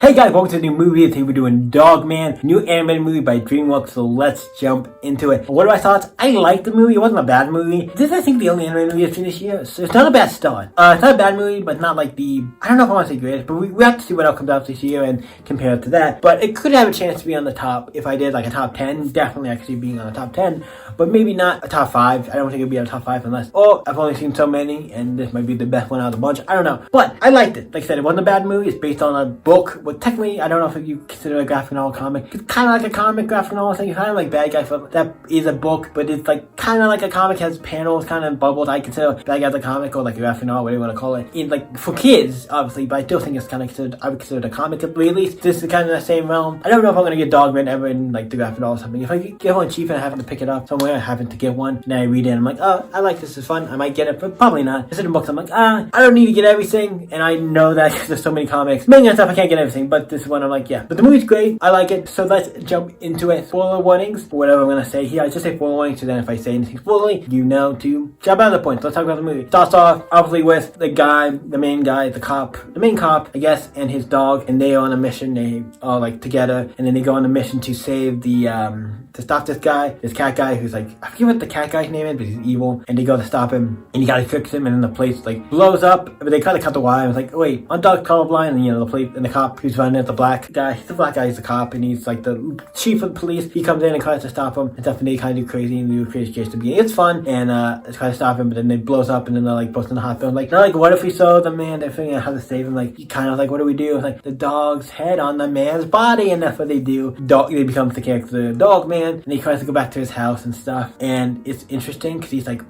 Hey guys, welcome to the new movie. Today we're doing Dogman, new animated movie by DreamWorks, so let's jump into it. What are my thoughts? I liked the movie. It wasn't a bad movie. This is, I think, the only animated movie I've seen this year, so it's not a bad start. It's not a bad movie, but not like I don't know if I want to say greatest, but we have to see what else comes out this year and compare it to that. But it could have a chance to be on the top. If I did like a top 10, definitely I could see it being on the top 10, but maybe not a top 5. I don't think it'd be on a top 5 unless, I've only seen so many, and this might be the best one out of the bunch. I don't know. But I liked it. Like I said, it wasn't a bad movie. It's based on a book, but technically, I don't know if you consider a graphic novel comic. It's kind of like a comic graphic novel thing. It's kind of like Bad Guys. That is a book, but it's like kind of like a comic, has panels, kind of bubbles. I consider Bad Guys a comic or like a graphic novel, whatever you want to call it. It's like for kids, obviously, but I still think it's kind of considered, I would consider it a comic at least. This is kind of the same realm. I don't know if I'm going to get Dogman ever in like the graphic novel or something. If I get one cheap and I happen to pick it up somewhere, I happen to get one, and I read it and I'm like, oh, I like this, is fun. I might get it, but probably not. Instead of books, I'm like, I don't need to get everything, and I know that because there's so many comics. Many other stuff, I can't get everything, but this one I'm like, yeah. But the movie's great. I like it, so let's jump into it. Spoiler warnings, whatever I'm going to say here. I just say spoiler warnings, so then if I say anything spoilery, you know to jump out of the points. Let's talk about the movie. Starts off, obviously, with the main guy, the main cop, I guess, and his dog, and they are on a mission. They are, like, together, and then they go on a mission to save to stop this cat guy, who's, like, I forget what the cat guy's name is, but he's evil, and they go to stop him, and you gotta fix him, and then the place, like, blows up, but they kind of cut the wire, and it's like, oh, wait, my dog's colorblind, and, the police, and the cop who's running at the black guy, he's a cop, and he's, like, the chief of the police. He comes in and tries to stop him, and stuff, and they kind of do crazy, and do crazy chase to be. It's fun, and they try to stop him, but then it blows up, and then they're, like, both in the hospital, like, they're like, what if we saw the man, they're figuring out how to save him, like, you kind of, like, what do we do? It's like, the dog's head on the man's body, and that's what they do. They become the character, the dog man, and he tries to go back to his house and stuff, and it's interesting, because he's, like,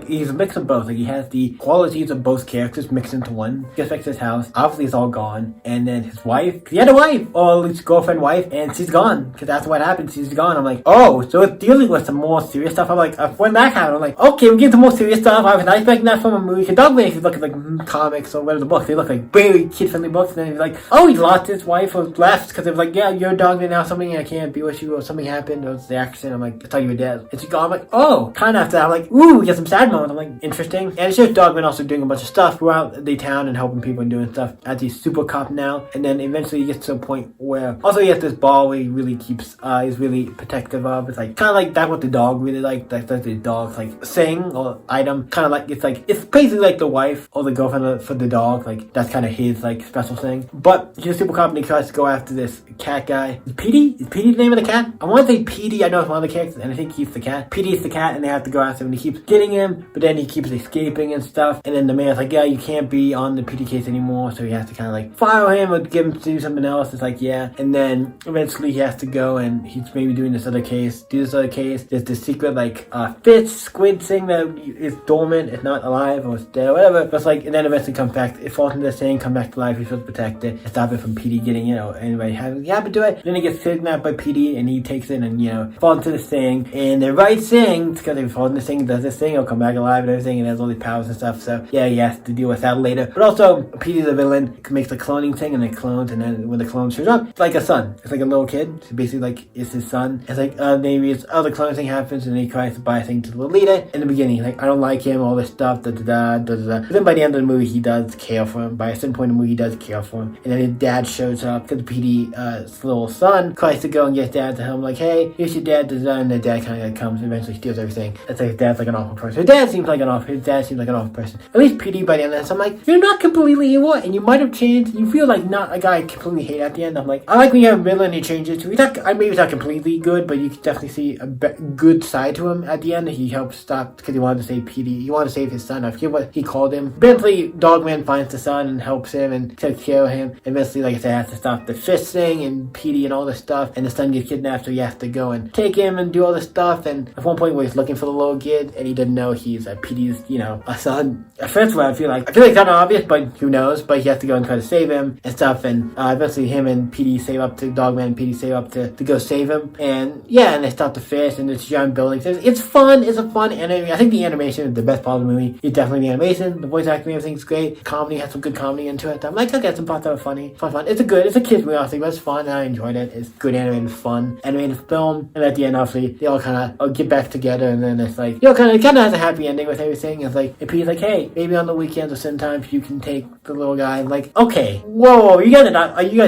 he's a mix of both, like, he has the qualities of both characters mixed into one. He gets back to his house, obviously it's all gone, and then his wife, he had a wife, or at least girlfriend wife, and she's gone, because that's what happened, she's gone. I'm like, oh, so it's dealing with some more serious stuff. I'm like, when that happened, I'm like, okay, we're getting some more serious stuff. I was not expecting that from a movie, because Dogman, if you look at, like, comics or whatever the books, they look like very kid-friendly books, and then he's like, oh, he lost his wife or left, because it was like, yeah, you're a Dogman now, something I can't be with you, or something happened, or it's the accident. I'm like, I thought you were dead. And she's gone. I'm like, oh, kind of after that, I'm like, ooh, we get some sad moments. I'm like, interesting. And it's just Dogman also doing a bunch of stuff throughout the town and helping people and doing stuff as he's super cop now, and then eventually he gets to a point where, also he has this ball where he really keeps, he's really protective of. It's like, kind of like that what the dog really like, that's the dog's like thing or item, kind of like, it's basically like the wife or the girlfriend for the dog, like that's kind of his like special thing. But he's a super cop and he tries to go after this cat guy. Is Petey the name of the cat? I want to say Petey, I know it's one of the characters, and I think he's the cat. Petey's the cat, and they have to go after him, and he keeps getting him, but then he keeps escaping and stuff, and then the man's like, yeah, you can't be on the Petey case anymore, so he has to kind of like fire him or get him to do something else. It's like, yeah, and then eventually he has to go, and he's maybe doing this other case. There's this secret like fish squid thing that is dormant, it's not alive or it's dead or whatever, but it's like, and then eventually comes back, it falls into this thing, come back to life, he's supposed to protect it and stop it from Petey getting it or anybody having to do it. Then he gets kidnapped by Petey, and he takes it and falls into this thing, and the right thing, because if he falls in this thing, does this thing, he'll come back alive and everything, and has all these powers and stuff, so yeah, he has to deal with that later. But also, Petey's a villain, makes the cloning thing, and it clones, and then when the clone shows up, it's like a son, it's like a little kid, so basically like, it's his son. It's like, maybe it's, the cloning thing happens, and then he tries to buy a thing to the leader in the beginning, like, I don't like him, all this stuff, But then by the end of the movie, he does care for him. By a certain point in the movie, he does care for him, and then his dad shows up, because Petey's little son tries to go and get dad to help him, like, hey, here's your dad, and the dad kind of comes and eventually steals everything. It's like his dad's like an awful person. His dad seems like an awful person. At least Petey by the end of this, I'm like, you're not completely evil, and you might have changed. You feel like not a guy I completely hate at the end. I'm like, I like when you have a villain and he changes. Maybe he's not completely good, but you can definitely see a good side to him at the end. He helps stop, because he wanted to save Petey. He wanted to save his son. I forget what he called him. Eventually, Dogman finds the son and helps him and takes care of him. Eventually, like I said, has to stop the fish thing and Petey and all this stuff, and the son gets kidnapped, so he has to go and take him and do all this stuff. And at one point where he's looking for the little kid, and he doesn't know he's Petey's, a son. At first, I feel like it's kind of obvious, but who knows? But he has to go and try to save him and stuff. And eventually, him and Petey save up to Dogman and Petey save up to go save him. And yeah, and they stop the fish, and it's giant buildings. It's fun. It's a fun anime. I think the animation is the best part of the movie. It's definitely the animation. The voice acting, everything's great. The comedy has some good comedy into it. I'm like, okay, some parts that are funny. Fun. It's a kid's movie, honestly, but it's fun. fun, and I enjoyed it. It's good animated fun, animated film, and at the end, obviously, they all kind of get back together, and then it's like, kind of has a happy ending with everything. It's like, and Pete's like, hey, maybe on the weekends or sometimes you can take the little guy. I'm like, okay, whoa, you guys are not, you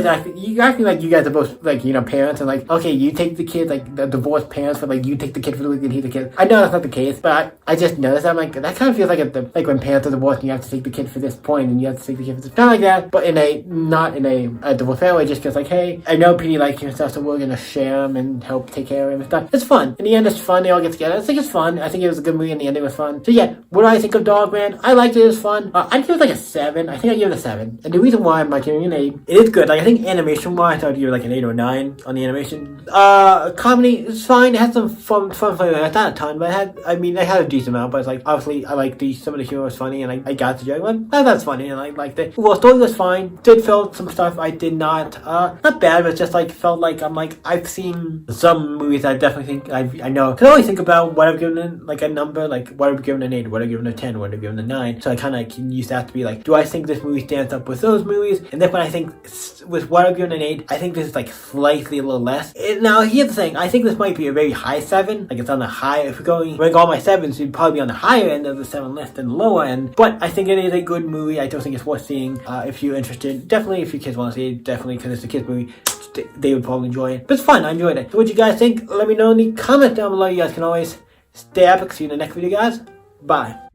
acting like you guys are both, like, parents, and like, okay, you take the kid, like, the divorced parents, but like, you take the kid for the weekend, he the kid. I know that's not the case, but I just noticed, I'm like, that kind of feels like when parents are divorced and you have to take the kid for this point, and you have to take the kid for this, not like that, but not in a divorced family, just because, like, hey, I know Petey likes you and stuff, so we're gonna share him and help take care of him and stuff. It's fun. In the end, it's fun. They all get together. I think it's fun. I think it was a good movie, and the ending was fun. So yeah, what do I think of Dogman? I liked it. It was fun. I'd give it like a 7. I think I give it a 7. And the reason why I'm not giving it an 8, it is good. Like, I think animation-wise, I'd give it like an 8 or 9 on the animation. Comedy is fine. It had some fun flavor. It's not a ton, but it had a decent amount. But it's like, obviously, I like some of the humor was funny, and I got the joke. But that's funny, and I liked it. Well, story was fine. Did feel some stuff I did not bad, but just like felt like I've seen some movies I definitely think I know. Cause I always think about what I've given it, like a number, like what I've given an 8, what I've given a 10, what I've given a 9. So I kind of can use that to be like, do I think this movie stands up with those movies? And then when I think with what I've given an 8, I think this is like slightly a little less. Now here's the thing, I think this might be a very high 7. Like it's on the high, if we're rank all my 7s, it'd probably be on the higher end of the 7 list than the lower end. But I think it is a good movie. I don't think it's worth seeing. If you're interested, definitely if your kids want to see it, definitely because it's a kids movie. They would probably enjoy it. But it's fun. I enjoyed it. So what you guys think? Let me know in the comments down below. You guys can always stay epic. See you in the next video, guys. Bye.